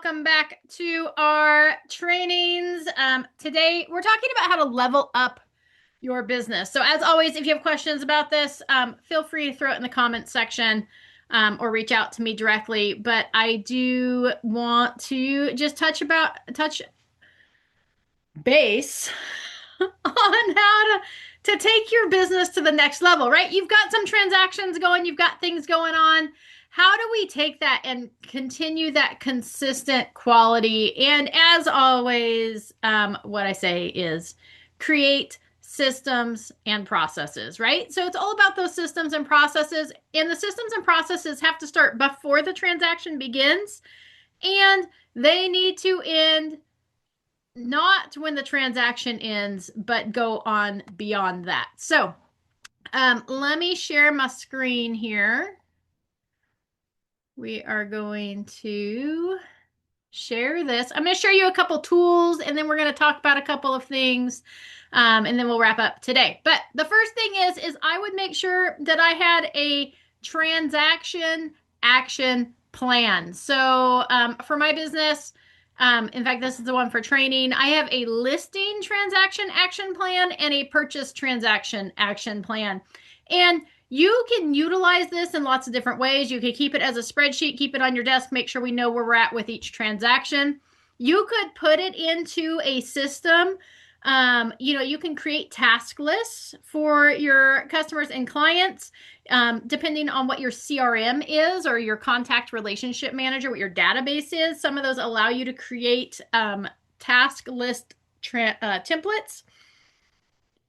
welcome back to our trainings. Today, we're talking about how to level up your business. So as always, if you have questions about this, feel free to throw it in the comments section or reach out to me directly. But I do want to just touch base on how to take your business to the next level, right? You've got some transactions going, you've got things going on. How do we take that and continue that consistent quality? And as always, what I say is create systems and processes, right? So it's all about those systems and processes. And the systems and processes have to start before the transaction begins, and they need to end not when the transaction ends, but go on beyond that. So let me share my screen here. We are going to share this. I'm going to share you a couple tools, and then we're going to talk about a couple of things, and then we'll wrap up today. But the first thing is I would make sure that I had a transaction action plan. So for my business, in fact, this is the one for training, I have a listing transaction action plan and a purchase transaction action plan. And you can utilize this in lots of different ways. You could keep it as a spreadsheet, keep it on your desk, make sure we know where we're at with each transaction. You could put it into a system. You can create task lists for your customers and clients, depending on what your CRM is or your contact relationship manager, what your database is. Some of those allow you to create task list templates.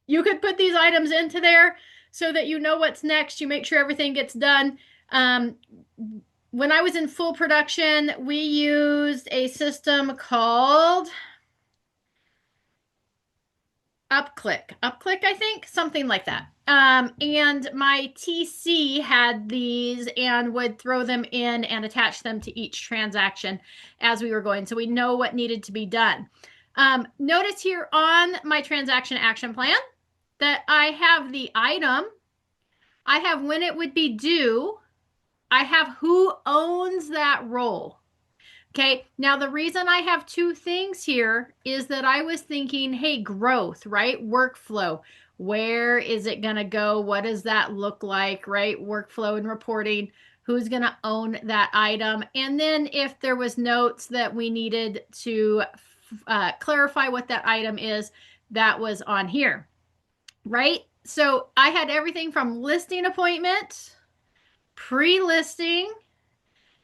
You could put these items into there so that you know what's next. You make sure everything gets done. When I was in full production, we used a system called UpClick, I think, something like that. And my TC had these and would throw them in and attach them to each transaction as we were going. So we know what needed to be done. Notice here on my transaction action plan that I have the item, I have when it would be due, I have who owns that role. Okay, now the reason I have two things here is that I was thinking, hey, growth, right? Workflow. Where is it going to go? What does that look like, right? Workflow and reporting. Who's going to own that item? And then if there was notes that we needed to clarify what that item is, that was on here, right? So I had everything from listing appointment, pre-listing.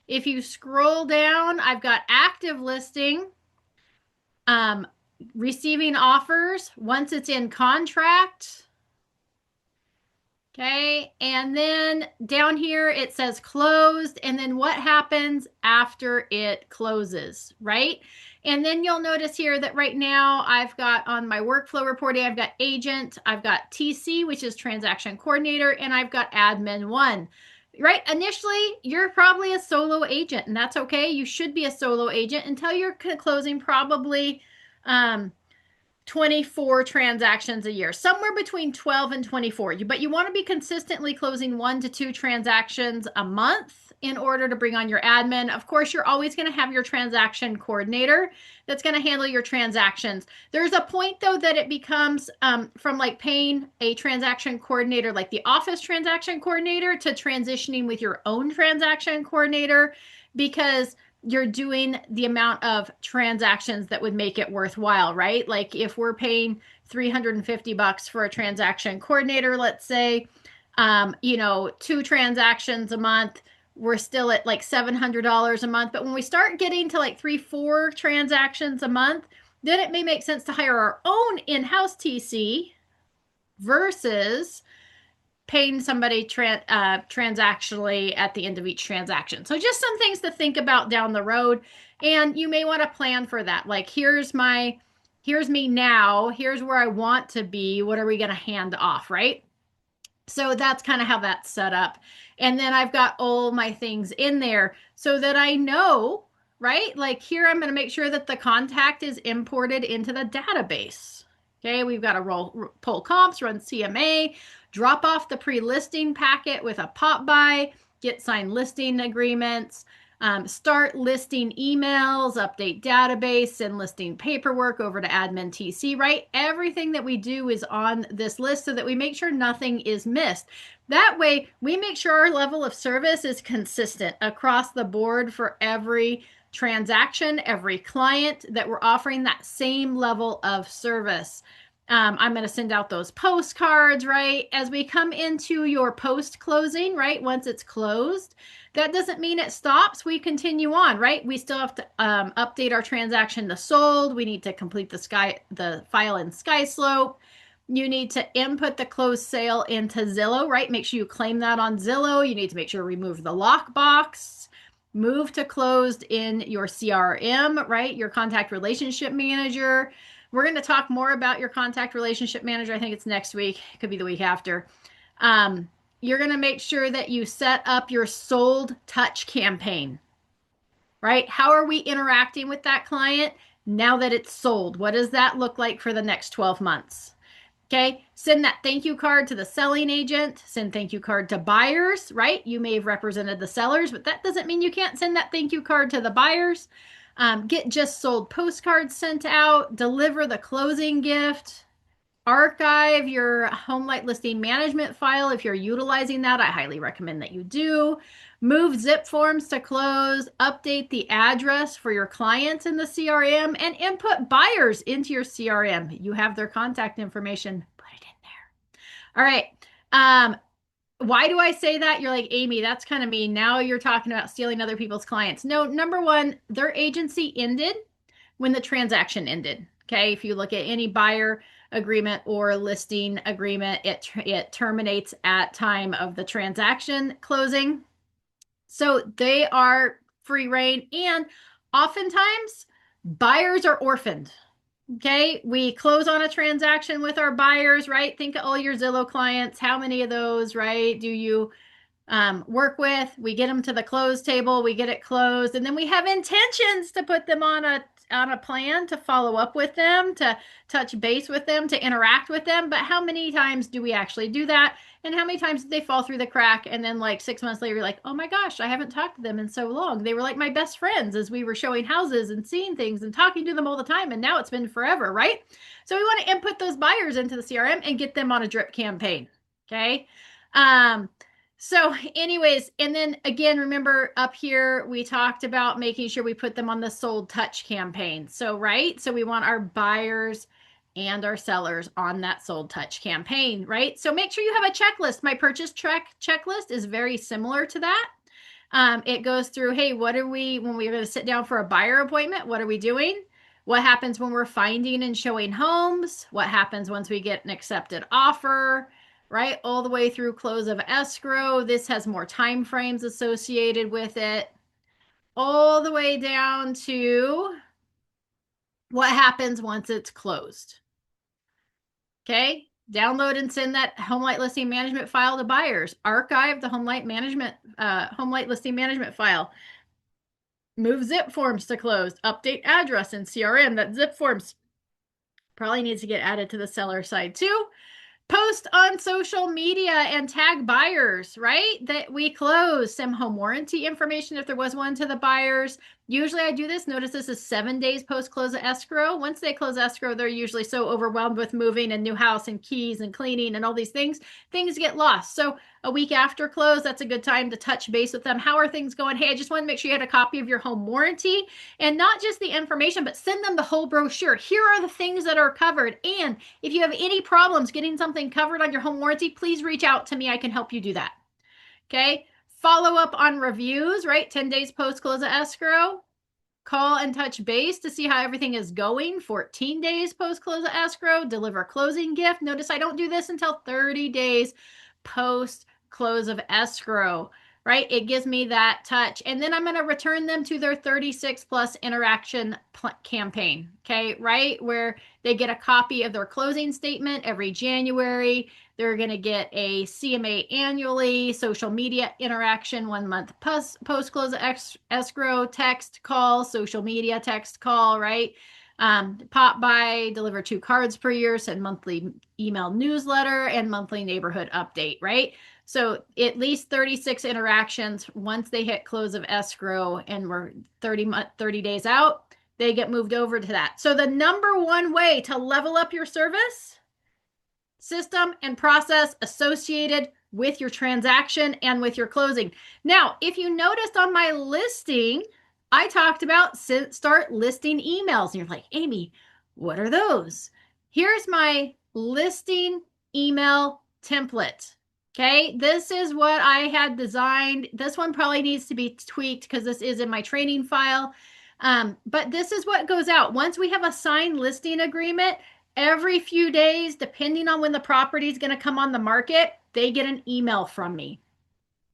If you scroll down, I've got active listing, receiving offers once it's in contract. Okay, and then down here it says closed, and then what happens after it closes, right? And then you'll notice here that right now I've got on my workflow reporting, I've got agent, I've got TC, which is transaction coordinator, and I've got admin one. Right? Initially, you're probably a solo agent, and that's okay. You should be a solo agent until you're closing probably 24 transactions a year, somewhere between 12 and 24. But you want to be consistently closing 1 to 2 transactions a month in order to bring on your admin. Of course, you're always going to have your transaction coordinator that's going to handle your transactions. There's a point, though, that it becomes from like paying a transaction coordinator, like the office transaction coordinator, to transitioning with your own transaction coordinator, because you're doing the amount of transactions that would make it worthwhile, right? Like if we're paying $350 for a transaction coordinator, let's say, 2 transactions a month, we're still at like $700 a month. But when we start getting to like 3-4 transactions a month, then it may make sense to hire our own in-house TC versus paying somebody transactionally at the end of each transaction. So just some things to think about down the road. And you may want to plan for that. Like, here's me now. Here's where I want to be. What are we going to hand off, right? So that's kind of how that's set up. And then I've got all my things in there so that I know, right? Like here, I'm going to make sure that the contact is imported into the database. Okay, we've got to pull comps, run CMA, drop off the pre-listing packet with a pop by, get signed listing agreements, Start listing emails, update database, send listing paperwork over to admin TC, right? Everything that we do is on this list so that we make sure nothing is missed. That way, we make sure our level of service is consistent across the board for every transaction, every client, that we're offering that same level of service. I'm going to send out those postcards, right? As we come into your post closing, right? Once it's closed, that doesn't mean it stops. We continue on, right? We still have to update our transaction to sold. We need to complete the file in SkySlope. You need to input the closed sale into Zillow, right? Make sure you claim that on Zillow. You need to make sure to remove the lockbox. Move to closed in your CRM, right? Your contact relationship manager. We're going to talk more about your contact relationship manager. I think it's next week. It could be the week after. You're going to make sure that you set up your sold touch campaign, right? How are we interacting with that client now that it's sold? What does that look like for the next 12 months? Okay, send that thank you card to the selling agent, send thank you card to buyers, right? You may have represented the sellers, but that doesn't mean you can't send that thank you card to the buyers. Get just sold postcards sent out, deliver the closing gift, archive your HomeLight listing management file. If you're utilizing that, I highly recommend that you do. Move zip forms to close, update the address for your clients in the CRM, and input buyers into your CRM. You have their contact information, put it in there. All right. Why do I say that? You're like, Amy, that's kind of mean. Now you're talking about stealing other people's clients. No, number one, their agency ended when the transaction ended. Okay. If you look at any buyer agreement or listing agreement, it terminates at time of the transaction closing. So they are free reign, and oftentimes buyers are orphaned. Okay, we close on a transaction with our buyers, right? Think of all your Zillow clients. How many of those, right, do you work with? We get them to the close table, we get it closed, and then we have intentions to put them on a plan to follow up with them, to touch base with them, to interact with them. But how many times do we actually do that? And how many times did they fall through the crack? And then like 6 months later, you're like, oh my gosh, I haven't talked to them in so long. They were like my best friends as we were showing houses and seeing things and talking to them all the time. And now it's been forever, right? So we want to input those buyers into the CRM and get them on a drip campaign. Okay. So anyways, and then again, remember up here, we talked about making sure we put them on the sold touch campaign. So, right. So we want our buyers and our sellers on that sold touch campaign, right? So make sure you have a checklist. My purchase checklist is very similar to that. It goes through, hey, what are we, when we're going to sit down for a buyer appointment, what are we doing? What happens when we're finding and showing homes? What happens once we get an accepted offer, right? All the way through close of escrow. This has more time frames associated with it. All the way down to what happens once it's closed. Okay, download and send that HomeLight listing management file to buyers. Archive the HomeLight listing management file. Move zip forms to closed. Update address in CRM. That zip forms probably needs to get added to the seller side too. Post on social media and tag buyers, right? That we close. Some home warranty information if there was one to the buyers. Usually I do this. Notice this is 7 days post close of escrow. Once they close escrow, they're usually so overwhelmed with moving and new house and keys and cleaning and all these things get lost. So a week after close, that's a good time to touch base with them. How are things going? Hey, I just want to make sure you had a copy of your home warranty, and not just the information, but send them the whole brochure. Here are the things that are covered. And if you have any problems getting something covered on your home warranty, please reach out to me. I can help you do that. Okay. Follow up on reviews, right? 10 days post close of escrow. Call and touch base to see how everything is going. 14 days post close of escrow. Deliver closing gift. Notice I don't do this until 30 days post close of escrow, right? It gives me that touch. And then I'm going to return them to their 36 plus interaction campaign. Okay. Right. Where they get a copy of their closing statement every January. They're going to get a CMA annually, social media interaction 1 month post close of escrow, text call, social media text call, right? Pop by, deliver 2 cards per year, send monthly email newsletter, and monthly neighborhood update, right? So at least 36 interactions. Once they hit close of escrow and we're 30 days out, they get moved over to that. So the number one way to level up your service system and process associated with your transaction and with your closing. Now, if you noticed on my listing, I talked about start listing emails. And you're like, Amy, what are those? Here's my listing email template. Okay, this is what I had designed. This one probably needs to be tweaked because this is in my training file. But this is what goes out. Once we have a signed listing agreement, every few days, depending on when the property is going to come on the market, they get an email from me.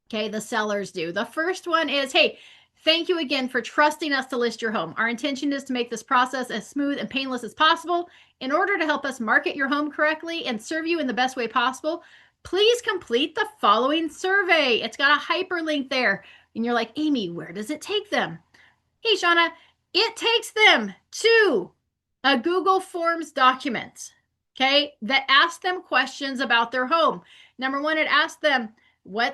Okay, the sellers do. The first one is, hey, thank you again for trusting us to list your home. Our intention is to make this process as smooth and painless as possible. In order to help us market your home correctly and serve you in the best way possible, please complete the following survey. It's got a hyperlink there. And you're like, Amy, where does it take them? Hey, Shauna, it takes them to a Google Forms document, okay, that asks them questions about their home. Number one, it asks them,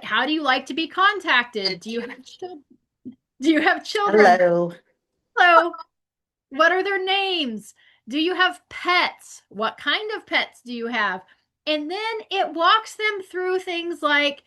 how do you like to be contacted? Do you have children? Hello. Hello. What are their names? Do you have pets? What kind of pets do you have? And then it walks them through things like,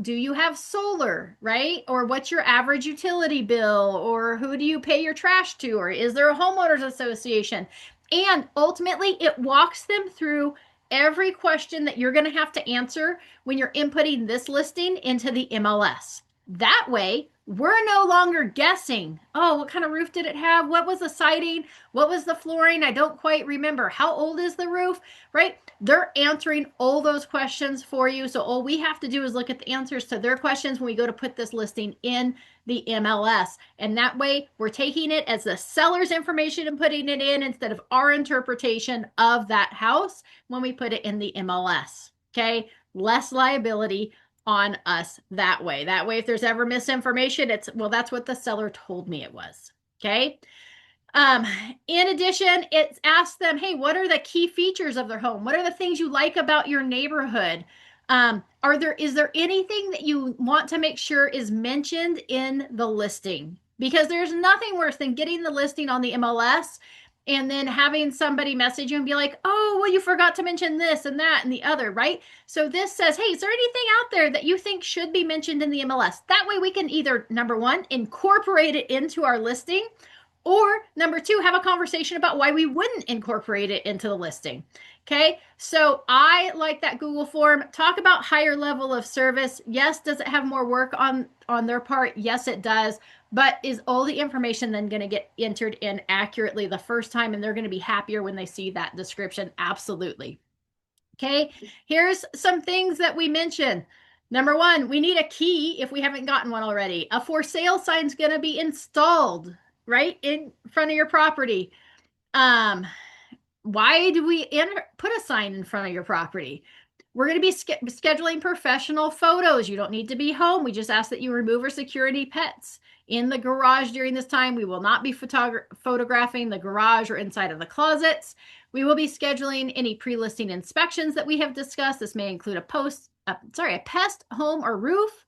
do you have solar, right? Or what's your average utility bill? Or who do you pay your trash to? Or is there a homeowners association? And ultimately, it walks them through every question that you're going to have to answer when you're inputting this listing into the MLS. That way, we're no longer guessing. Oh, what kind of roof did it have? What was the siding? What was the flooring? I don't quite remember. How old is the roof? Right? They're answering all those questions for you. So all we have to do is look at the answers to their questions when we go to put this listing in the MLS. And that way we're taking it as the seller's information and putting it in instead of our interpretation of that house when we put it in the MLS. Okay? Less liability on us that way. That way, if there's ever misinformation, it's, well, that's what the seller told me it was. Okay. In addition, it's asked them, hey, what are the key features of their home? What are the things you like about your neighborhood? Is there anything that you want to make sure is mentioned in the listing? Because there's nothing worse than getting the listing on the MLS and then having somebody message you and be like, oh, well, you forgot to mention this and that and the other, right? So this says, hey, is there anything out there that you think should be mentioned in the MLS? That way we can either, number one, incorporate it into our listing, or number two, have a conversation about why we wouldn't incorporate it into the listing. Okay, so I like that Google form. Talk about higher level of service. Yes, does it have more work on their part? Yes, it does. But is all the information then going to get entered in accurately the first time and they're going to be happier when they see that description? Absolutely. Okay, here's some things that we mentioned. Number one, we need a key if we haven't gotten one already. A for sale sign is going to be installed right in front of your property. Why do we put a sign in front of your property? We're going to be scheduling professional photos. You don't need to be home. We just ask that you remove our security pets in the garage during this time. We will not be photographing the garage or inside of the closets. We will be scheduling any pre-listing inspections that we have discussed. This may include a pest, home, or roof.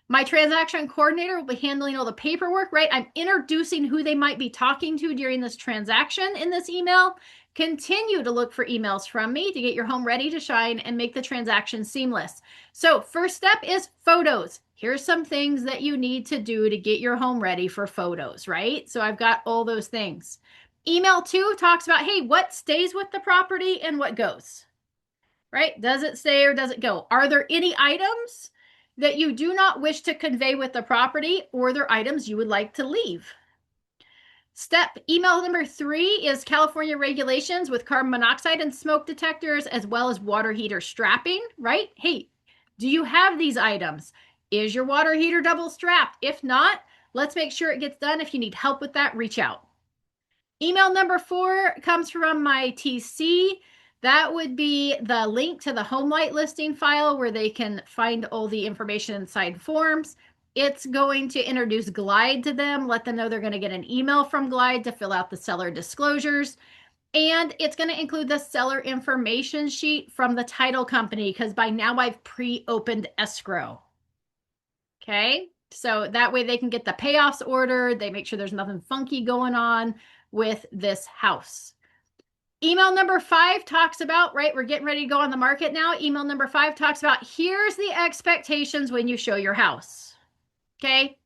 My transaction coordinator will be handling all the paperwork, right? I'm introducing who they might be talking to during this transaction in this email. Continue to look for emails from me to get your home ready to shine and make the transaction seamless. So first step is photos. Here's some things that you need to do to get your home ready for photos, right? So I've got all those things. Email 2 talks about, hey, what stays with the property and what goes, right? Does it stay or does it go? Are there any items that you do not wish to convey with the property, or they're items you would like to leave? Email number 3 is California regulations with carbon monoxide and smoke detectors, as well as water heater strapping, right? Hey, do you have these items? Is your water heater double strapped? If not, let's make sure it gets done. If you need help with that, reach out. Email number 4 comes from my TC. That would be the link to the HomeLight listing file where they can find all the information inside forms. It's going to introduce Glide to them, let them know they're going to get an email from Glide to fill out the seller disclosures. And it's going to include the seller information sheet from the title company because by now I've pre-opened escrow. Okay. So that way they can get the payoffs ordered. They make sure there's nothing funky going on with this house. Email number 5 talks about, right? We're getting ready to go on the market now. Email number 5 talks about here's the expectations when you show your house. Okay.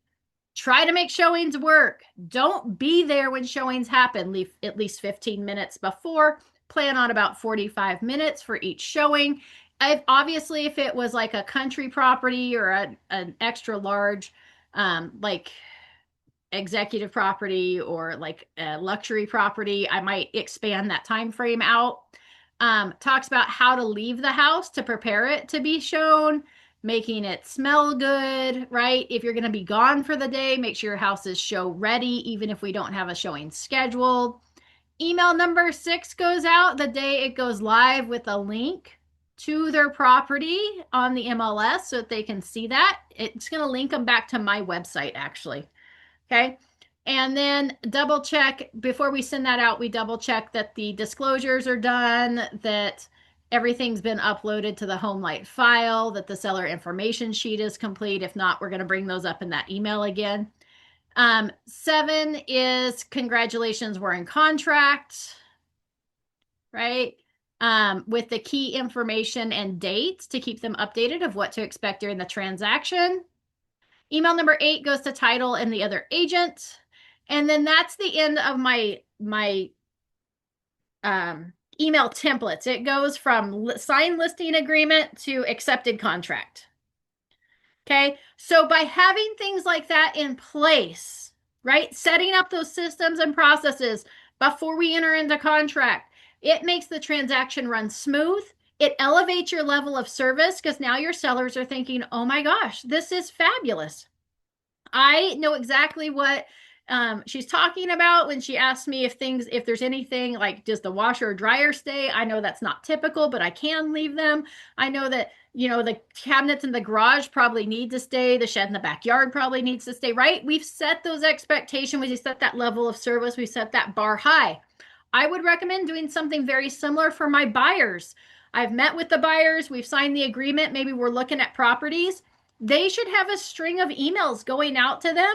Try to make showings work. Don't be there when showings happen. Leave at least 15 minutes before. Plan on about 45 minutes for each showing. Obviously, if it was like a country property or an extra large, like executive property or like a luxury property, I might expand that time frame out. Talks about how to leave the house to prepare it to be shown, making it smell good, right? If you're going to be gone for the day, make sure your house is show ready, even if we don't have a showing scheduled. Email number 6 goes out the day it goes live with a link to their property on the MLS so that they can see that. It's going to link them back to my website, actually. Okay. And then double check before we send that out, we double check that the disclosures are done, that everything's been uploaded to the HomeLight file, that the seller information sheet is complete. If not, we're going to bring those up in that email again. 7 is congratulations, we're in contract, right? With the key information and dates to keep them updated of what to expect during the transaction. Email number 8 goes to title and the other agent. And then that's the end of my email templates. It goes from signed listing agreement to accepted contract. Okay. So by having things like that in place, right? Setting up those systems and processes before we enter into contract, it makes the transaction run smooth. It elevates your level of service because now your sellers are thinking, oh my gosh, this is fabulous. I know exactly what she's talking about when she asked me if there's anything like, does the washer or dryer stay? I know that's not typical, but I can leave them. I know that, the cabinets in the garage probably need to stay. The shed in the backyard probably needs to stay, right? We've set those expectations. We set that level of service. We set that bar high. I would recommend doing something very similar for my buyers. I've met with the buyers. We've signed the agreement. Maybe we're looking at properties. They should have a string of emails going out to them,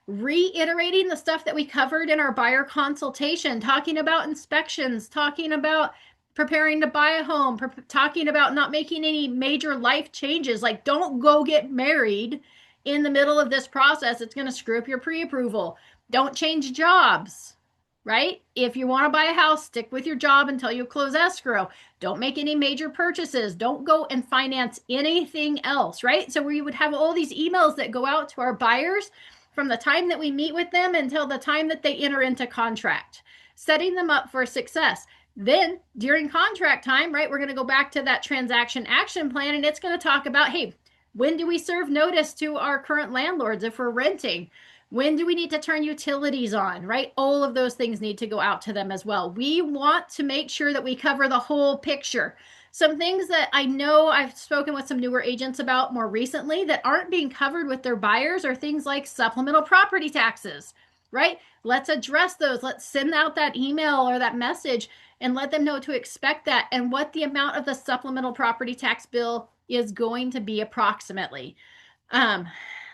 reiterating the stuff that we covered in our buyer consultation, talking about inspections, talking about preparing to buy a home, talking about not making any major life changes. Like, don't go get married in the middle of this process. It's going to screw up your pre-approval. Don't change jobs, right? If you want to buy a house, stick with your job until you close escrow. Don't make any major purchases. Don't go and finance anything else, right? So we would have all these emails that go out to our buyers from the time that we meet with them until the time that they enter into contract, setting them up for success. Then during contract time, right, we're going to go back to that transaction action plan, and it's going to talk about, hey, when do we serve notice to our current landlords if we're renting? When do we need to turn utilities on, right? All of those things need to go out to them as well. We want to make sure that we cover the whole picture. Some things that I know I've spoken with some newer agents about more recently that aren't being covered with their buyers are things like supplemental property taxes, right? Let's address those. Let's send out that email or that message and let them know to expect that and what the amount of the supplemental property tax bill is going to be approximately.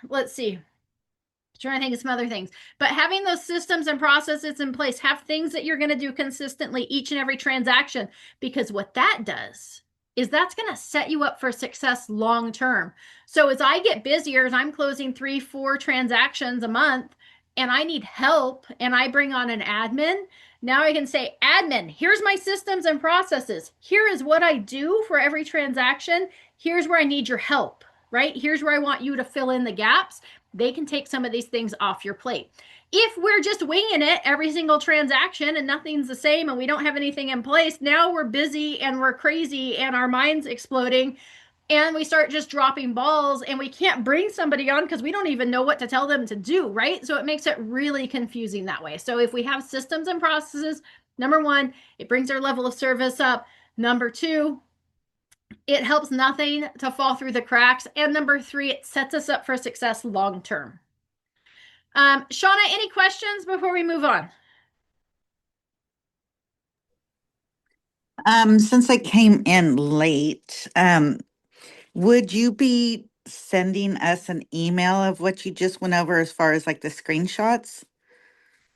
Let's see. Trying to think of some other things, but having those systems and processes in place, have things that you're going to do consistently each and every transaction, because what that does is that's going to set you up for success long term. So as I get busier, as I'm closing 3-4 transactions a month and I need help and I bring on an admin, now I can say, admin, here's my systems and processes. Here is what I do for every transaction. Here's where I need your help, right? Here's where I want you to fill in the gaps. They can take some of these things off your plate. If we're just winging it every single transaction and nothing's the same and we don't have anything in place, now we're busy and we're crazy and our mind's exploding and we start just dropping balls and we can't bring somebody on because we don't even know what to tell them to do, right? So it makes it really confusing that way. So if we have systems and processes, number 1, it brings our level of service up. Number 2, it helps nothing to fall through the cracks. And number 3, it sets us up for success long term. Shauna, any questions before we move on? Since I came in late, would you be sending us an email of what you just went over as far as like the screenshots?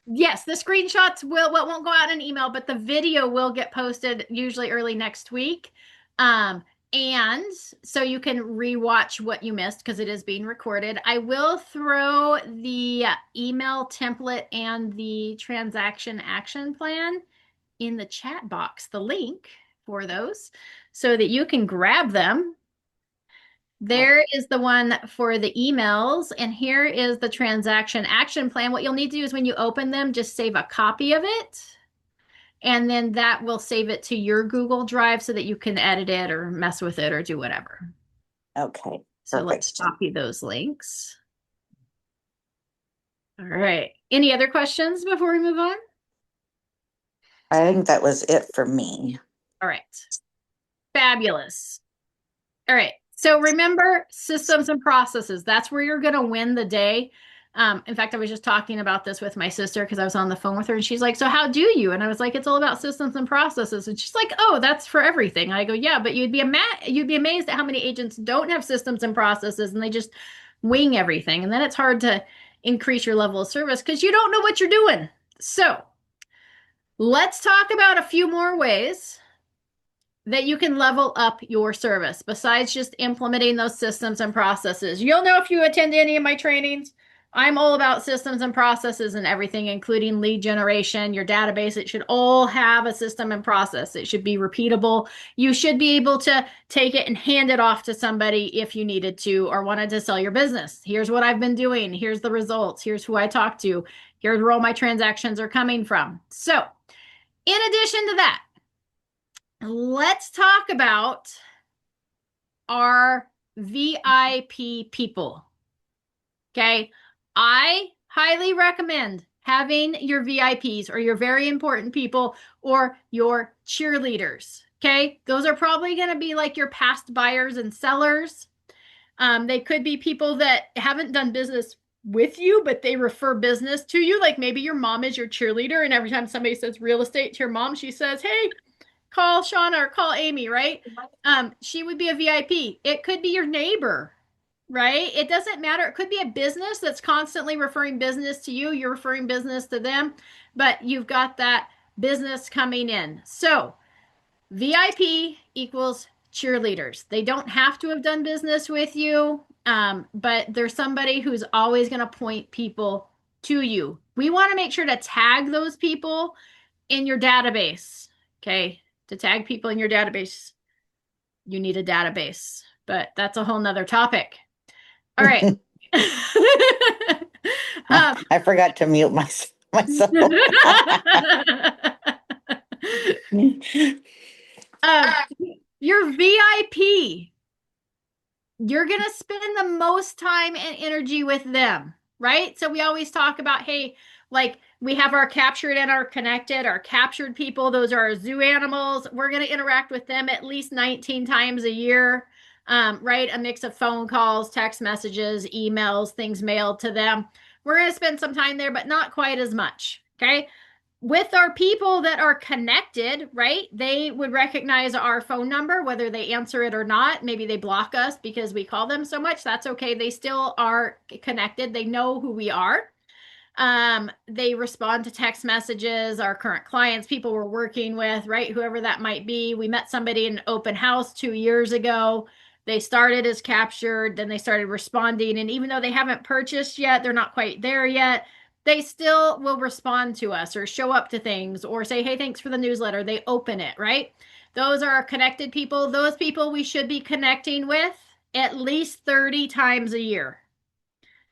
Yes, the screenshots won't go out in an email, but the video will get posted usually early next week. Um, and so you can rewatch what you missed because it is being recorded. I will throw the email template and the transaction action plan in the chat box, the link for those, so that you can grab them. Oh, There is the one for the emails, and here is the transaction action plan. What you'll need to do is when you open them, just save a copy of it, and then that will save it to your Google Drive so that you can edit it or mess with it or do whatever. okay, So let's perfect. copy those links. All right. Any other questions before we move on? I think that was it for me. All right. Fabulous. All right. So remember systems and processes. That's where you're going to win the day. In fact, I was just talking about this with my sister because I was on the phone with her and she's like, "So how do you?" And I was like, "It's all about systems and processes." And she's like, "Oh, that's for everything." I go, "Yeah, but you'd be amazed at how many agents don't have systems and processes and they just wing everything. And then it's hard to increase your level of service because you don't know what you're doing." So, let's talk about a few more ways that you can level up your service besides just implementing those systems and processes. You'll know if you attend any of my trainings. I'm all about systems and processes and everything, including lead generation, your database. It should all have a system and process. It should be repeatable. You should be able to take it and hand it off to somebody if you needed to or wanted to sell your business. Here's what I've been doing. Here's the results. Here's who I talked to. Here's where all my transactions are coming from. So, in addition to that, let's talk about our VIP people. Okay. I highly recommend having your VIPs or your very important people or your cheerleaders. Okay. Those are probably going to be like your past buyers and sellers. They could be people that haven't done business with you, but they refer business to you. Like maybe your mom is your cheerleader, and every time somebody says real estate to your mom, she says, "Hey, call Shauna or call Amy," right? She would be a VIP. It could be your neighbor, right? It doesn't matter. It could be a business that's constantly referring business to you. You're referring business to them, but you've got that business coming in. So VIP equals cheerleaders. They don't have to have done business with you, but there's somebody who's always going to point people to you. We want to make sure to tag those people in your database. Okay. To tag people in your database, you need a database, but that's a whole nother topic. All right. um, I forgot to mute myself. um, your VIP, you're going to spend the most time and energy with them, right? So we always talk about, hey, like we have our captured and our connected, our captured people, those are our zoo animals. We're going to interact with them at least 19 times a year, right? A mix of phone calls, text messages, emails, things mailed to them. We're going to spend some time there, but not quite as much. Okay. With our people that are connected, right? They would recognize our phone number, whether they answer it or not. Maybe they block us because we call them so much. That's okay. They still are connected. They know who we are. They respond to text messages, our current clients, people we're working with, right? Whoever that might be. We met somebody in an open house 2 years ago. They started as captured, then they started responding. And even though they haven't purchased yet, they're not quite there yet, they still will respond to us or show up to things or say, "Hey, thanks for the newsletter." They open it, right? Those are our connected people. Those people we should be connecting with at least 30 times a year.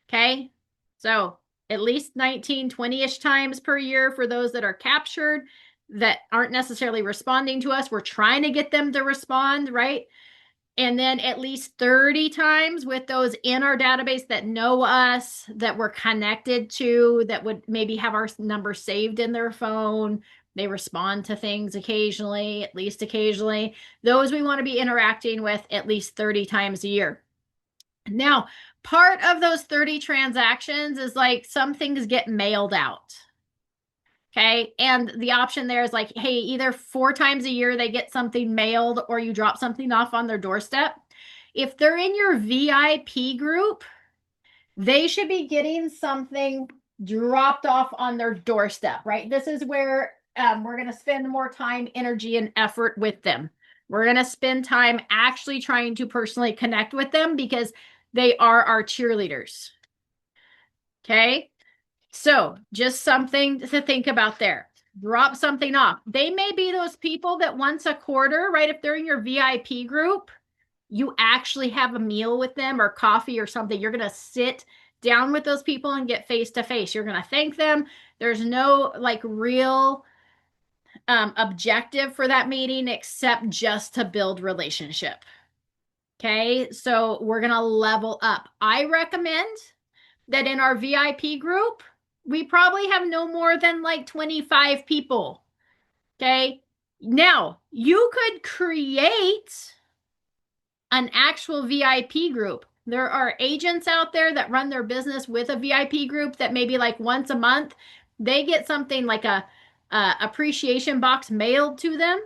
Okay. So at least 19, 20-ish times per year for those that are captured that aren't necessarily responding to us. We're trying to get them to respond, right? And then at least 30 times with those in our database that know us, that we're connected to, that would maybe have our number saved in their phone. They respond to things occasionally, at least occasionally. Those we want to be interacting with at least 30 times a year. Now, part of those 30 transactions is like some things get mailed out. Okay. And the option there is like, hey, either 4 times a year they get something mailed or you drop something off on their doorstep. If they're in your VIP group, they should be getting something dropped off on their doorstep, right? This is where we're going to spend more time, energy, and effort with them. We're going to spend time actually trying to personally connect with them because they are our cheerleaders. Okay. So just something to think about there. Drop something off. They may be those people that once a quarter, right? If they're in your VIP group, you actually have a meal with them or coffee or something. You're going to sit down with those people and get face to face. You're going to thank them. There's no like real objective for that meeting except just to build relationship. Okay. So we're going to level up. I recommend that in our VIP group, we probably have no more than like 25 people. Okay. Now, you could create an actual VIP group. There are agents out there that run their business with a VIP group that maybe like once a month they get something like a appreciation box mailed to them,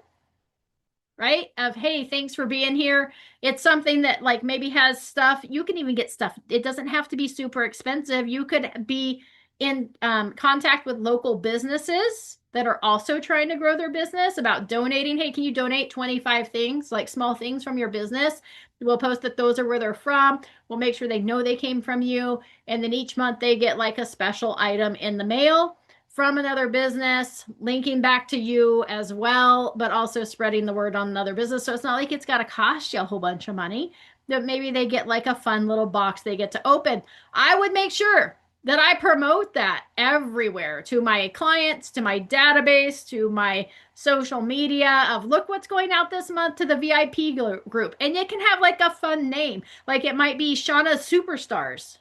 right? Of, hey, thanks for being here. It's something that like maybe has stuff. You can even get stuff. It doesn't have to be super expensive. You could be in contact with local businesses that are also trying to grow their business about donating. Hey, can you donate 25 things, like small things from your business? We'll post that those are where they're from. We'll make sure they know they came from you. And then each month they get like a special item in the mail from another business, linking back to you as well, but also spreading the word on another business. So it's not like it's got to cost you a whole bunch of money. That maybe they get like a fun little box they get to open. I would make sure that I promote that everywhere to my clients, to my database, to my social media of look what's going out this month to the VIP group. And it can have like a fun name. Like it might be Shauna's Superstars,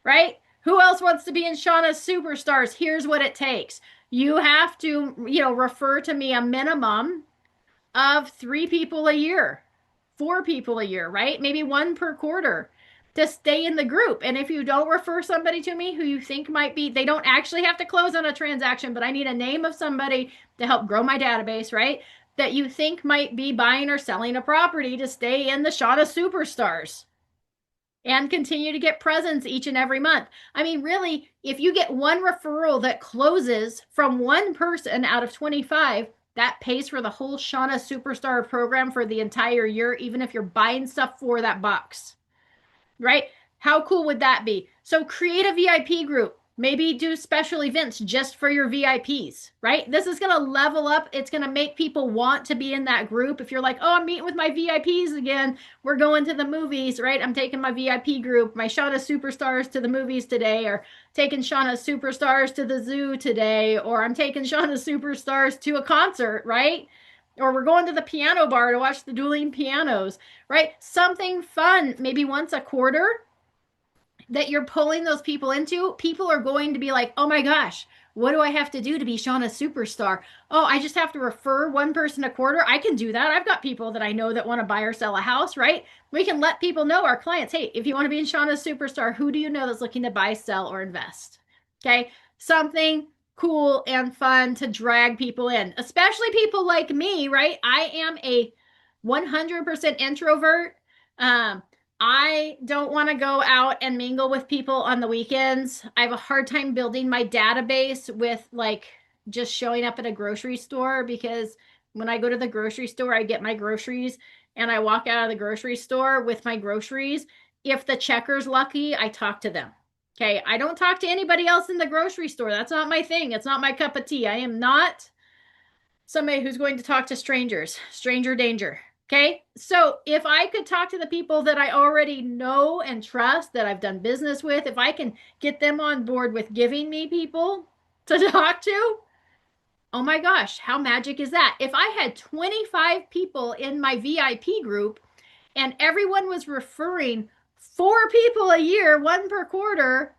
right? Who else wants to be in Shauna's Superstars? Here's what it takes. You have to, refer to me a minimum of 3 people a year, 4 people a year, right? Maybe one per quarter to stay in the group. And if you don't refer somebody to me who you think might be, they don't actually have to close on a transaction, but I need a name of somebody to help grow my database, right? That you think might be buying or selling a property to stay in the Shauna Superstars and continue to get presents each and every month. I mean, really, if you get one referral that closes from one person out of 25, that pays for the whole Shauna Superstar program for the entire year, even if you're buying stuff for that box, right? How cool would that be? So create a VIP group. Maybe do special events just for your VIPs, right? This is going to level up. It's going to make people want to be in that group. If you're like, oh, I'm meeting with my VIPs again. We're going to the movies, right? I'm taking my VIP group, my Shauna Superstars to the movies today, or taking Shauna Superstars to the zoo today, or I'm taking Shauna Superstars to a concert, right? Or we're going to the piano bar to watch the dueling pianos, right? Something fun, maybe once a quarter that you're pulling those people into. People are going to be like, oh my gosh, what do I have to do to be Shauna Superstar? Oh, I just have to refer one person a quarter. I can do that. I've got people that I know that want to buy or sell a house, right? We can let people know, our clients, hey, if you want to be in Shauna Superstar, who do you know that's looking to buy, sell, or invest? Okay. Something cool and fun to drag people in, especially people like me, right? I am a 100% introvert. Um, I don't want to go out and mingle with people on the weekends. I have a hard time building my database with like just showing up at a grocery store because when I go to the grocery store, I get my groceries and I walk out of the grocery store with my groceries. If the checker's lucky, I talk to them. Okay. I don't talk to anybody else in the grocery store. That's not my thing. It's not my cup of tea. I am not somebody who's going to talk to strangers. Stranger danger. Okay. So if I could talk to the people that I already know and trust, that I've done business with, if I can get them on board with giving me people to talk to, oh my gosh, how magic is that? If I had 25 people in my VIP group and everyone was referring 4 people a year, one per quarter,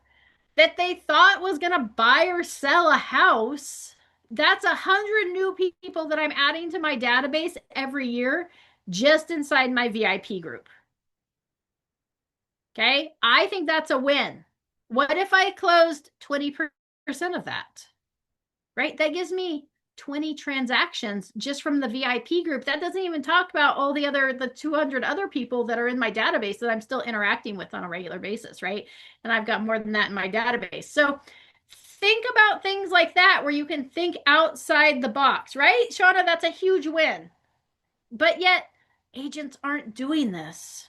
that they thought was going to buy or sell a house, that's 100 new people that I'm adding to my database every year just inside my VIP group. Okay. I think that's a win. What if I closed 20% of that? right? That gives me 20 transactions just from the VIP group. That doesn't even talk about all the 200 other people that are in my database that I'm still interacting with on a regular basis, right? And I've got more than that in my database. So think about things like that where you can think outside the box, right? Shauna, that's a huge win. But yet agents aren't doing this.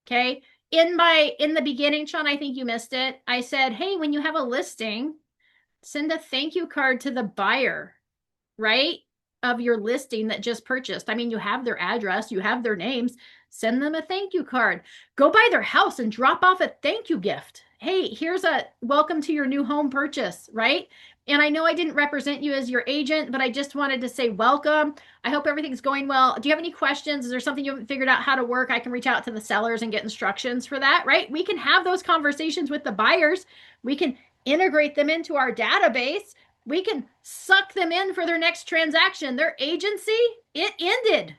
Okay. In the beginning, Sean, I think you missed it. I said, hey, when you have a listing, send a thank you card to the buyer, right? Of your listing that just purchased. I mean, you have their address, you have their names, send them a thank you card. Go by their house and drop off a thank you gift. Hey, here's a welcome to your new home purchase, right? And I know I didn't represent you as your agent, but I just wanted to say welcome. I hope everything's going well. Do you have any questions? Is there something you haven't figured out how to work? I can reach out to the sellers and get instructions for that, right? We can have those conversations with the buyers. We can integrate them into our database. We can suck them in for their next transaction. Their agency, it ended.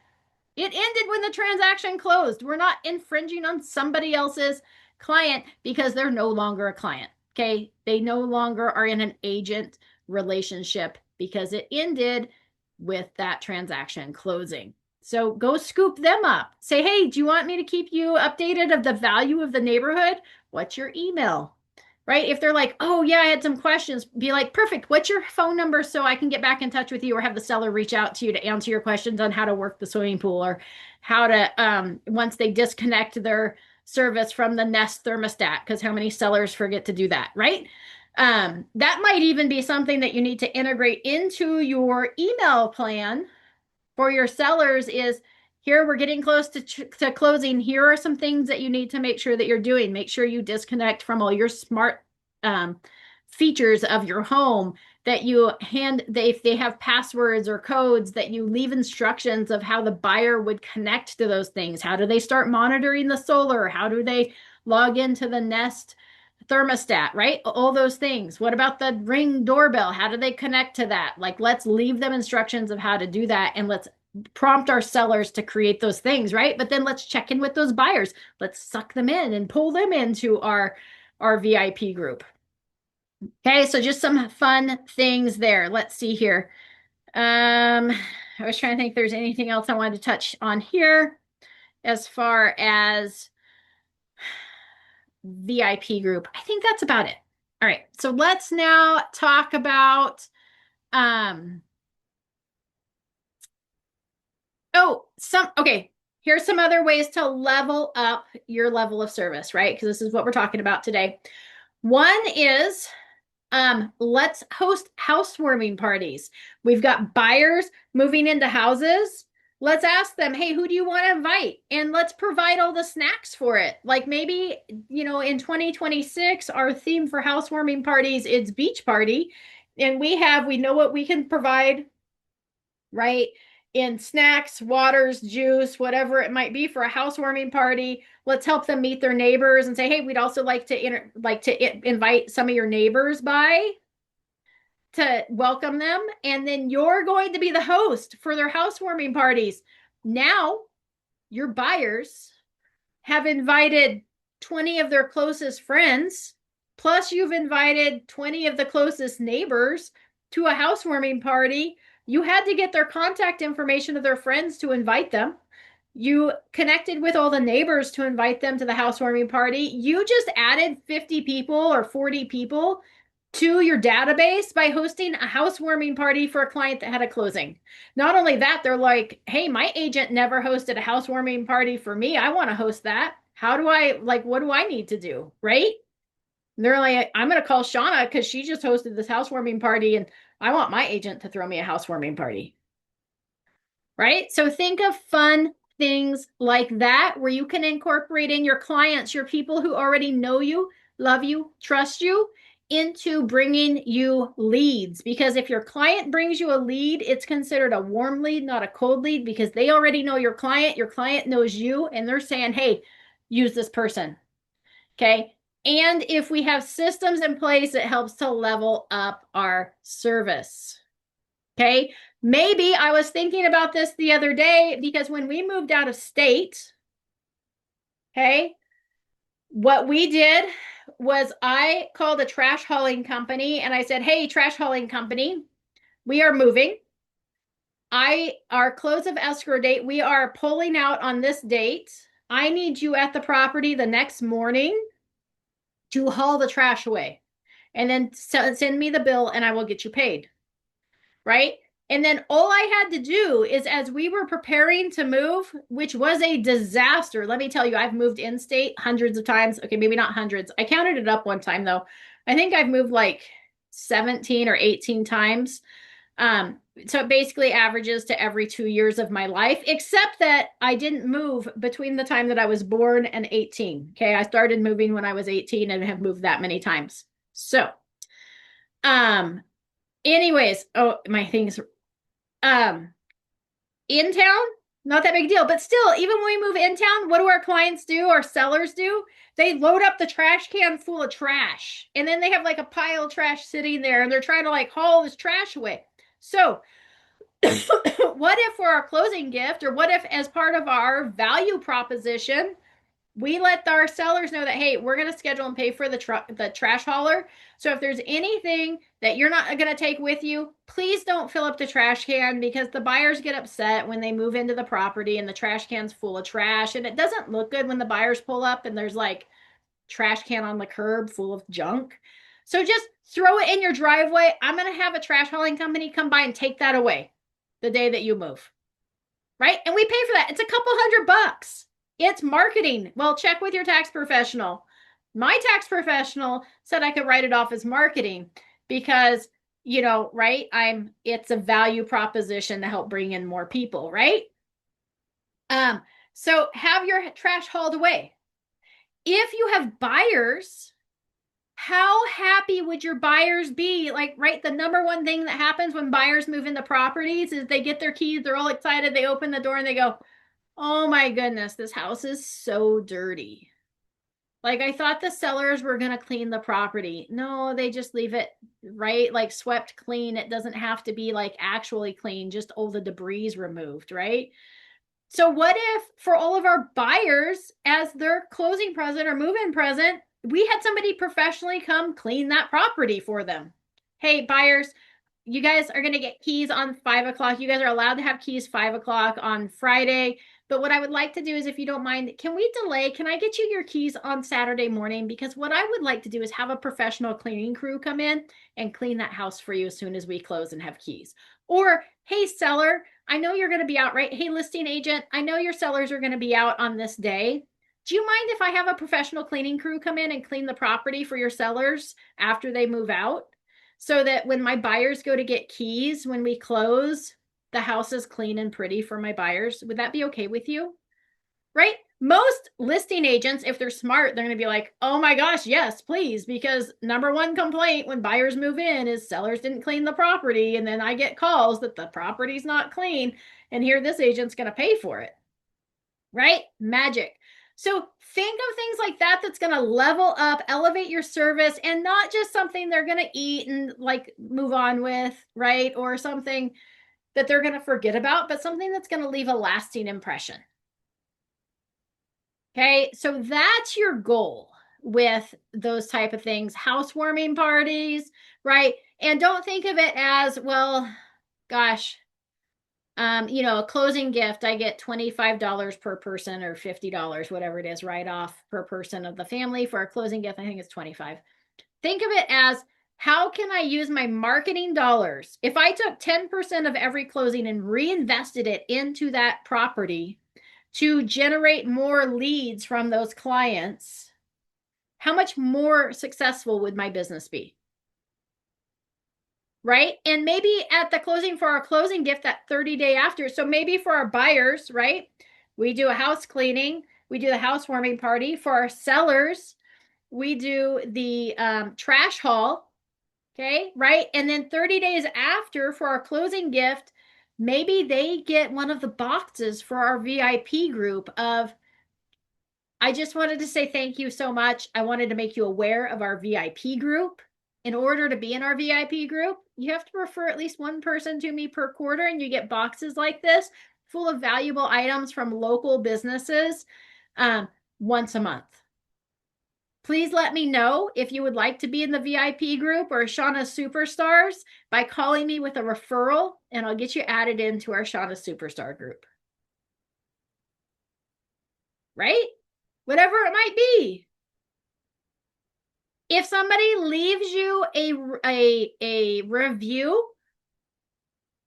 It ended when the transaction closed. We're not infringing on somebody else's client because they're no longer a client. Okay. They no longer are in an agent relationship because it ended with that transaction closing. So go scoop them up. Say, hey, do you want me to keep you updated of the value of the neighborhood? What's your email? Right? If they're like, oh, yeah, I had some questions, be like, perfect. What's your phone number so I can get back in touch with you or have the seller reach out to you to answer your questions on how to work the swimming pool or how to, once they disconnect their service from the Nest thermostat, because how many sellers forget to do that, right? That might even be something that you need to integrate into your email plan for your sellers is here we're getting close to closing. Here are some things that you need to make sure that you're doing. Make sure you disconnect from all your smart features of your home, that you if they have passwords or codes, that you leave instructions of how the buyer would connect to those things. How do they start monitoring the solar? How do they log into the Nest thermostat, right? All those things. What about the Ring doorbell? How do they connect to that? Like, let's leave them instructions of how to do that and let's prompt our sellers to create those things, right? But then let's check in with those buyers. Let's suck them in and pull them into our VIP group. Okay, so just some fun things there. Let's see here. I was trying to think if there's anything else I wanted to touch on here as far as VIP group. I think that's about it. All right, so let's now talk about here's some other ways to level up your level of service, right? Because this is what we're talking about today. One is let's host housewarming parties. We've got buyers moving into houses. Let's ask them, hey, who do you want to invite? And let's provide all the snacks for it. Like maybe, in 2026, our theme for housewarming parties is beach party. And we know what we can provide, right? In snacks, waters, juice, whatever it might be for a housewarming party. Let's help them meet their neighbors and say, hey, we'd also like to invite some of your neighbors by to welcome them. And then you're going to be the host for their housewarming parties. Now, your buyers have invited 20 of their closest friends, plus you've invited 20 of the closest neighbors to a housewarming party. You had to get their contact information of their friends to invite them. You connected with all the neighbors to invite them to the housewarming party. You just added 50 people or 40 people to your database by hosting a housewarming party for a client that had a closing. Not only that, they're like, hey, my agent never hosted a housewarming party for me. I want to host that. What do I need to do? Right? And they're like, I'm going to call Shauna because she just hosted this housewarming party and I want my agent to throw me a housewarming party. Right? So think of fun things like that where you can incorporate in your clients, your people who already know you, love you, trust you, into bringing you leads. Because if your client brings you a lead, it's considered a warm lead, not a cold lead, because they already know your client knows you, and they're saying, hey, use this person. Okay. And if we have systems in place, it helps to level up our service. Okay. Maybe I was thinking about this the other day because when we moved out of state, okay, what we did was I called a trash hauling company and I said, "Hey, trash hauling company, we are moving. Our close of escrow date, we are pulling out on this date. I need you at the property the next morning to haul the trash away. And then send me the bill and I will get you paid." Right? And then all I had to do is, as we were preparing to move, which was a disaster. Let me tell you, I've moved in state hundreds of times. Okay, maybe not hundreds. I counted it up one time though. I think I've moved like 17 or 18 times. So it basically averages to every 2 years of my life, except that I didn't move between the time that I was born and 18. Okay, I started moving when I was 18 and have moved that many times. So, um, anyways, oh, my things, um, in town, not that big deal, but still, even when we move in town, what do our clients do? Our sellers do? They load up the trash can full of trash, and then they have like a pile of trash sitting there, and they're trying to like haul this trash away. So, what if for our closing gift, or what if as part of our value proposition, we let our sellers know that, hey, we're going to schedule and pay for the trash hauler. So if there's anything that you're not going to take with you, please don't fill up the trash can, because the buyers get upset when they move into the property and the trash can's full of trash. And it doesn't look good when the buyers pull up and there's like trash can on the curb full of junk. So just throw it in your driveway. I'm going to have a trash hauling company come by and take that away the day that you move. Right? And we pay for that. It's a couple $100. It's marketing. Well, check with your tax professional. My tax professional said I could write it off as marketing because, right? It's a value proposition to help bring in more people, right? So have your trash hauled away. If you have buyers, how happy would your buyers be? Like, right, the number one thing that happens when buyers move into properties is they get their keys, they're all excited, they open the door and they go, "Oh my goodness, this house is so dirty. Like, I thought the sellers were going to clean the property." No, they just leave it, right? Like swept clean. It doesn't have to be like actually clean, just all the debris removed, right? So what if for all of our buyers, as their closing present or move-in present, we had somebody professionally come clean that property for them? Hey, buyers, you guys are going to get keys on 5 o'clock. You guys are allowed to have keys 5 o'clock on Friday. But what I would like to do is, if you don't mind, can we delay? Can I get you your keys on Saturday morning? Because what I would like to do is have a professional cleaning crew come in and clean that house for you as soon as we close and have keys. Or, hey, seller, I know you're going to be out, right? Hey, listing agent, I know your sellers are going to be out on this day. Do you mind if I have a professional cleaning crew come in and clean the property for your sellers after they move out? So that when my buyers go to get keys, when we close, the house is clean and pretty for my buyers. Would that be okay with you? Right? Most listing agents, if they're smart, they're going to be like, "Oh my gosh, yes, please." Because number one complaint when buyers move in is sellers didn't clean the property. And then I get calls that the property's not clean. And here this agent's going to pay for it. Right? Magic. So think of things like that that's going to level up, elevate your service, and not just something they're going to eat and like move on with, right? Or something that they're going to forget about, but something that's going to leave a lasting impression. Okay, so that's your goal with those type of things. Housewarming parties, right? And don't think of it as, well, gosh, a closing gift, I get $25 per person or $50, whatever it is, right off per person of the family. For a closing gift, I think it's 25. Think of it as, how can I use my marketing dollars? If I took 10% of every closing and reinvested it into that property to generate more leads from those clients, how much more successful would my business be? Right? And maybe at the closing for our closing gift that 30-day after. So maybe for our buyers, right? We do a house cleaning, we do the housewarming party. For our sellers, we do the trash haul. Okay, right? And then 30 days after for our closing gift, maybe they get one of the boxes for our VIP group of, "I just wanted to say thank you so much. I wanted to make you aware of our VIP group. In order to be in our VIP group, you have to refer at least one person to me per quarter, and you get boxes like this full of valuable items from local businesses once a month." Please let me know if you would like to be in the VIP group or Shauna Superstars by calling me with a referral, and I'll get you added into our Shauna Superstar group. Right? Whatever it might be. If somebody leaves you a review,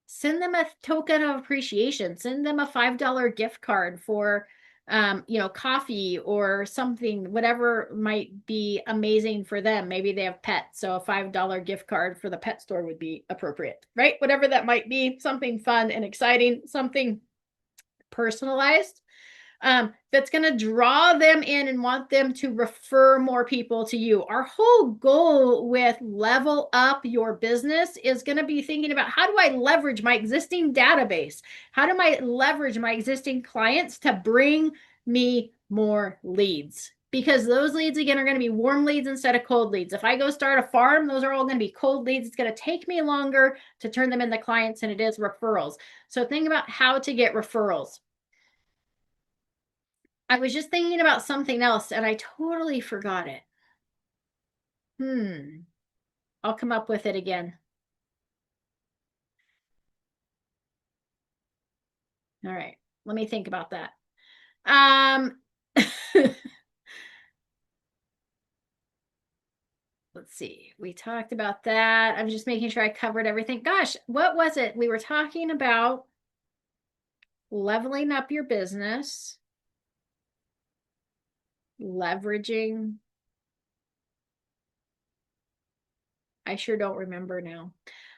send them a token of appreciation. Send them a $5 gift card for coffee or something, whatever might be amazing for them. Maybe they have pets, so a $5 gift card for the pet store would be appropriate, right? Whatever that might be, something fun and exciting, something personalized, that's going to draw them in and want them to refer more people to you. Our whole goal with level up your business is going to be thinking about, how do I leverage my existing database? How do I leverage my existing clients to bring me more leads? Because those leads, again, are going to be warm leads instead of cold leads. If I go start a farm, those are all going to be cold leads. It's going to take me longer to turn them into clients than it is referrals. So think about how to get referrals. I was just thinking about something else and I totally forgot it. I'll come up with it again. All right. Let me think about that. Let's see. We talked about that. I'm just making sure I covered everything. Gosh, what was it? We were talking about leveling up your business, leveraging. I sure don't remember now.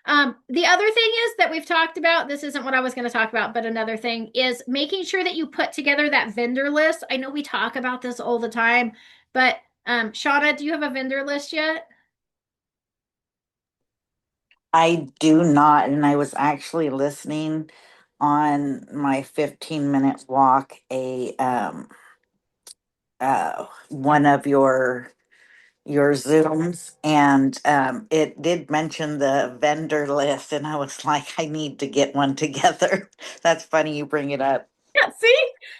The other thing is that we've talked about, this isn't what I was going to talk about, but another thing is making sure that you put together that vendor list. I know we talk about this all the time, but Shauna, do you have a vendor list yet? I do not. And I was actually listening on my 15-minute walk, one of your Zooms, and it did mention the vendor list, and I was like, I need to get one together. That's funny you bring it up. Yeah, see?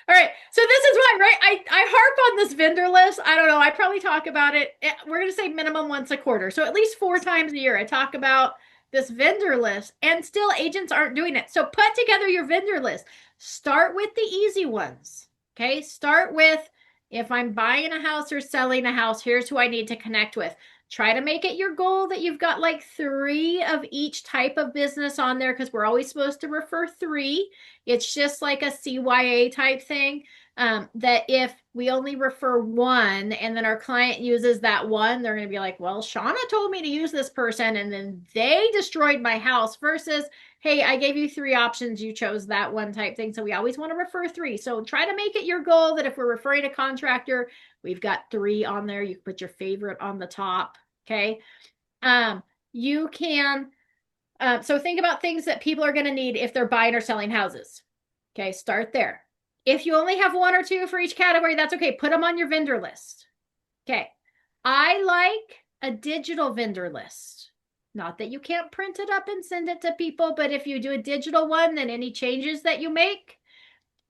All right. So this is why, right? I harp on this vendor list. I don't know. I probably talk about it. We're going to say minimum once a quarter. So at least 4 times a year, I talk about this vendor list, and still agents aren't doing it. So put together your vendor list. Start with the easy ones. Okay. Start with, if I'm buying a house or selling a house, here's who I need to connect with. Try to make it your goal that you've got like 3 of each type of business on there, because we're always supposed to refer 3. It's just like a CYA type thing, that if we only refer 1 and then our client uses that 1, they're going to be like, well, Shauna told me to use this person and then they destroyed my house, versus, hey, I gave you 3 options, you chose that one type thing. So we always want to refer 3. So try to make it your goal that if we're referring a contractor, we've got 3 on there. You can put your favorite on the top. Okay. You can so think about things that people are going to need if they're buying or selling houses. Okay, start there. If you only have 1 or 2 for each category, that's okay. Put them on your vendor list. Okay, I like a digital vendor list. Not that you can't print it up and send it to people, but if you do a digital one, then any changes that you make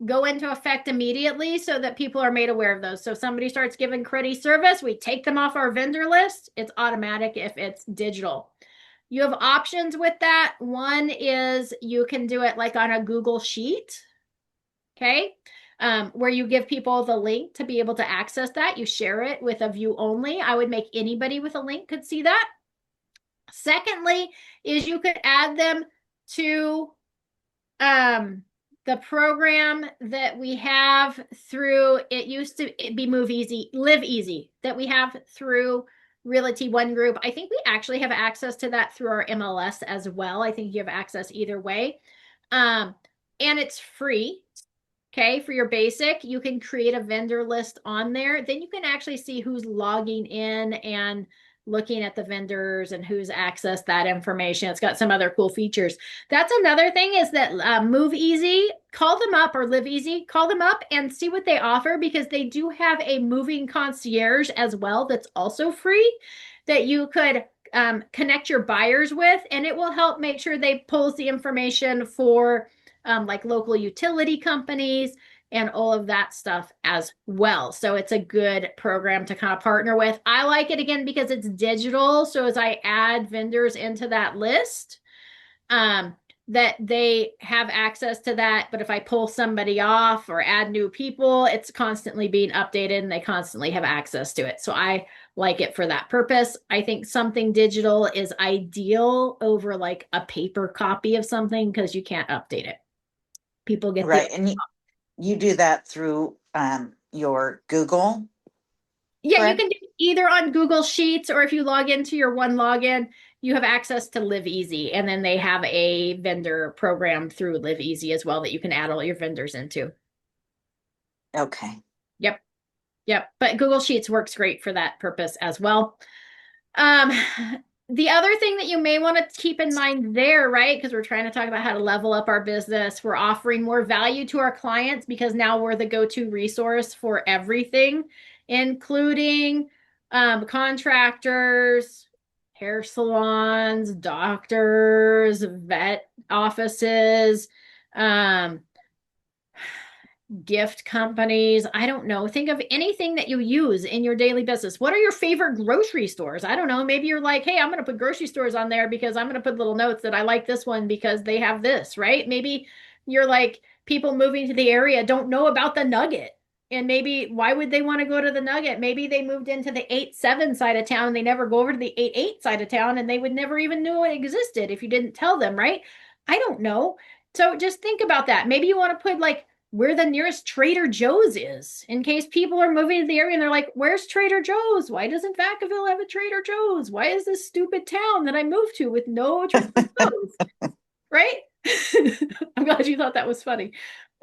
go into effect immediately so that people are made aware of those. So if somebody starts giving cruddy service, we take them off our vendor list. It's automatic if it's digital. You have options with that. One is you can do it like on a Google Sheet, okay, where you give people the link to be able to access that. You share it with a view only. I would make anybody with a link could see that. Secondly, is you could add them to the program that we have through, it used to be Move Easy, Live Easy, that we have through Realty One Group. I think we actually have access to that through our MLS as well. I think you have access either way. And it's free. Okay, for your basic, you can create a vendor list on there. Then you can actually see who's logging in and looking at the vendors and who's accessed that information. It's got some other cool features. That's another thing, is that Move Easy, call them up, or Live Easy, call them up and see what they offer, because they do have a moving concierge as well that's also free, that you could connect your buyers with, and it will help make sure they pulls the information for like local utility companies, and all of that stuff as well. So it's a good program to kind of partner with. I like it again because it's digital. So as I add vendors into that list, um, that they have access to that. But if I pull somebody off or add new people, it's constantly being updated and they constantly have access to it. So I like it for that purpose. I think something digital is ideal over like a paper copy of something because you can't update it. People get the Right. And you do that through your Google, Yeah, you correct? can do either on Google Sheets or if you log into your one login, you have access to Live Easy. And then they have a vendor program through Live Easy as well that you can add all your vendors into. Okay. Yep. Yep. But Google Sheets works great for that purpose as well. Um, the other thing that you may want to keep in mind there, right? Because we're trying to talk about how to level up our business. We're offering more value to our clients because now we're the go-to resource for everything, including contractors, hair salons, doctors, vet offices, um, gift companies. I don't know. Think of anything that you use in your daily business. What are your favorite grocery stores? I don't know. Maybe you're like, hey, I'm going to put grocery stores on there because I'm going to put little notes that I like this one because they have this, right? Maybe you're like, people moving to the area don't know about the Nugget. And maybe why would they want to go to the Nugget? Maybe they moved into the 8-7 side of town. They never go over to the 8-8 side of town and they would never even know it existed if you didn't tell them, right? I don't know. So just think about that. Maybe you want to put like where the nearest Trader Joe's is in case people are moving to the area and they're like, where's Trader Joe's? Why doesn't Vacaville have a Trader Joe's? Why is this stupid town that I moved to with no Trader Joe's? Right? I'm glad you thought that was funny.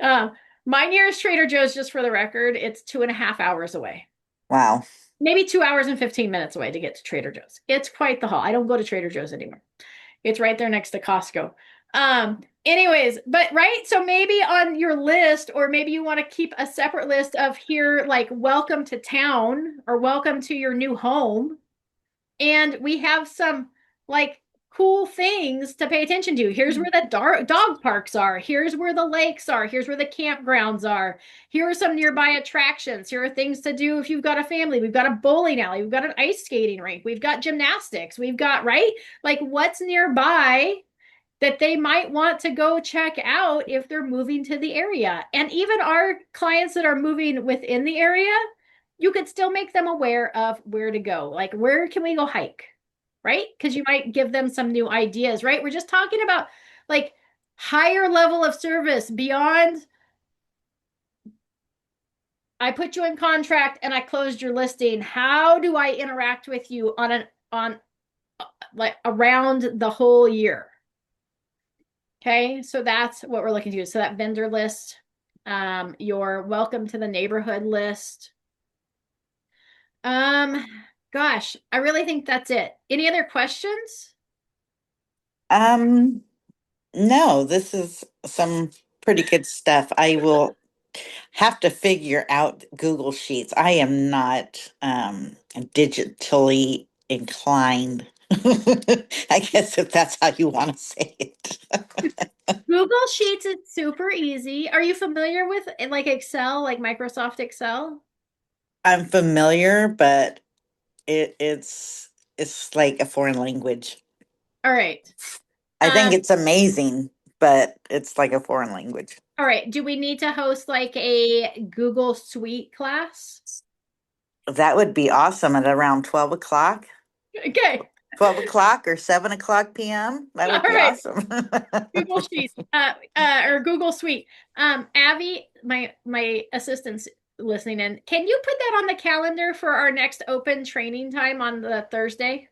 Um, my nearest Trader Joe's, just for the record, it's 2.5 hours away. Wow. Maybe 2 hours and 15 minutes away to get to Trader Joe's. It's quite the haul. I don't go to Trader Joe's anymore. It's right there next to Costco. Anyways, but right, so maybe on your list, or maybe you want to keep a separate list of here, like welcome to town or welcome to your new home. And we have some like cool things to pay attention to. Here's where the dog parks are. Here's where the lakes are. Here's where the campgrounds are. Here are some nearby attractions. Here are things to do if you've got a family. We've got a bowling alley. We've got an ice skating rink. We've got gymnastics. We've got, right? Like what's nearby that they might want to go check out if they're moving to the area. And even our clients that are moving within the area, you could still make them aware of where to go. Like, where can we go hike? Right? Because you might give them some new ideas, right? We're just talking about like higher level of service beyond I put you in contract and I closed your listing. How do I interact with you on like around the whole year? Okay, so that's what we're looking to do. So that vendor list, your welcome to the neighborhood list. Um, Gosh, I really think that's it. Any other questions? Um, no, this is some pretty good stuff. I will have to figure out Google Sheets. I am not digitally inclined. I guess if that's how you want to say it. Google Sheets is super easy. Are you familiar with like Excel, like Microsoft Excel? I'm familiar, but it's like a foreign language. All right. I think Um, it's amazing, but it's like a foreign language. all right. Do we need to host like a Google Suite class? That would be awesome at around 12 o'clock. Okay. 12 o'clock or 7 o'clock p.m. That All would be right. awesome. Google Sheets, or Google Suite. Abby, my assistant's listening in. Can you put that on the calendar for our next open training time on the Thursday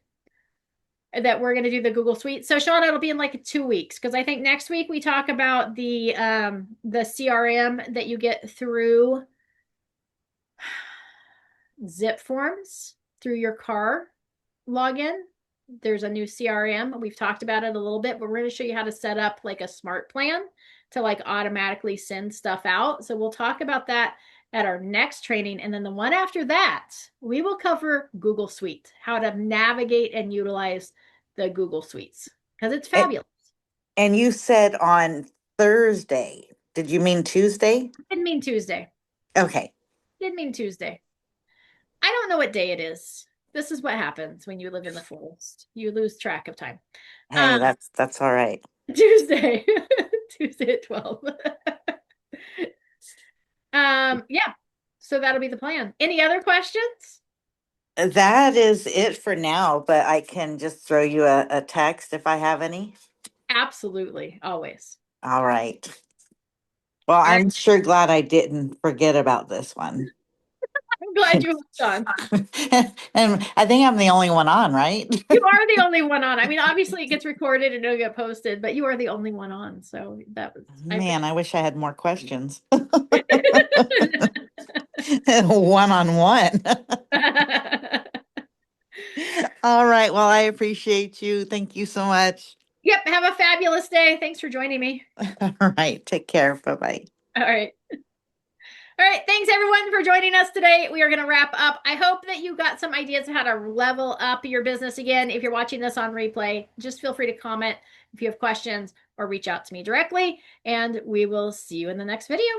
that we're going to do the Google Suite? So Sean, it'll be in like 2 weeks because I think next week we talk about the CRM that you get through Zip Forms through your car login. There's a new CRM. We've talked about it a little bit, but we're going to show you how to set up like a smart plan to like automatically send stuff out. So we'll talk about that at our next training. And then the one after that, we will cover Google Suite, how to navigate and utilize the Google Suites because it's and, fabulous. and you said on Thursday. Did you mean Tuesday? Didn't mean Tuesday. Okay. Didn't mean Tuesday. I don't know what day it is. This is what happens when you live in the forest. You lose track of time. Hey, Um, that's all right. Tuesday. Tuesday at 12. Yeah. So that'll be the plan. Any other questions? That is it for now, but I can just throw you a text if I have any. Absolutely. Always. All right. Well, All right. I'm sure glad I didn't forget about this one. I'm glad you hooked on. And I think I'm the only one on, right? You are the only one on. I mean, obviously it gets recorded and it'll get posted, but you are the only one on. So that was I Man, I wish I had more questions. appreciate. One on one. All right. Well, I appreciate you. Thank you so much. Yep. Have a fabulous day. Thanks for joining me. All right. Take care. Bye bye. All right. All right. Thanks everyone for joining us today. We are going to wrap up. I hope that you got some ideas of how to level up your business again. If you're watching this on replay, just feel free to comment if you have questions or reach out to me directly, and we will see you in the next video.